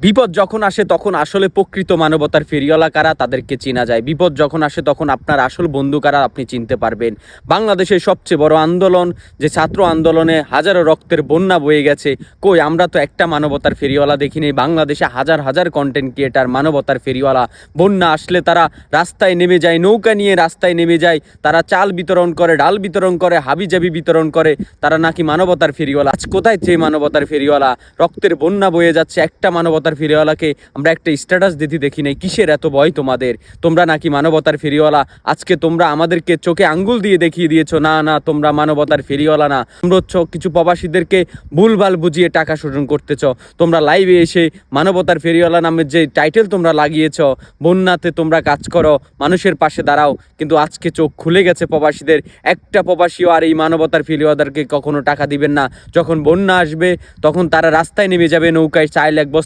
বিপদ যখন আসে তখন আসলে প্রকৃত মানবতার ফেরিওয়ালা কারা তাদেরকে চেনা যায়। বিপদ যখন আসে তখন আপনার আসল বন্ধু কারা আপনি চিনতে পারবেন। বাংলাদেশের সবচেয়ে বড় আন্দোলন যে ছাত্র আন্দোলনে হাজারো রক্তের বন্যা বয়ে গেছে, কই আমরা তো একটা মানবতার ফেরিওয়ালা দেখিনি। বাংলাদেশে হাজার হাজার কন্টেন্ট ক্রিয়েটার মানবতার ফেরিওয়ালা। বন্যা আসলে তারা রাস্তায় নেমে যায়, নৌকা নিয়ে রাস্তায় নেমে যায়, তারা চাল বিতরণ করে, ডাল বিতরণ করে, হাবিজাবি বিতরণ করে, তারা নাকি মানবতার ফেরিওয়ালা। আজ কোথায় সেই মানবতার ফেরিওয়ালা? রক্তের বন্যা বয়ে যাচ্ছে, একটা মানবতার ফেরিওয়ালাকে আমরা একটা স্ট্যাটাস দিতে দেখি নাই। কিসের এত ভয় তোমাদের? তোমরা নাকি মানবতার ফেরিওয়ালা? আজকে তোমরা আমাদেরকে চোখে আঙ্গুল দিয়ে দেখিয়ে দিয়েছো না না তোমরা মানবতার ফেরিওয়ালা না। তোমরা হচ্ছ কিছু প্রবাসীদেরকে ভুলভাল বুঝিয়ে টাকা শোষণ করতেছ। তোমরা লাইভে এসে মানবতার ফেরিওয়ালা নামের যে টাইটেল তোমরা লাগিয়েছ, বন্যাতে তোমরা কাজ করো, মানুষের পাশে দাঁড়াও, কিন্তু আজকে চোখ খুলে গেছে প্রবাসীদের। একটা প্রবাসীও আর এই মানবতার ফেরিওয়ালাদেরকে কখনো টাকা দিবেন না। যখন বন্যা আসবে তখন তারা রাস্তায় নেমে যাবে, নৌকায় চাইল এক বস্তা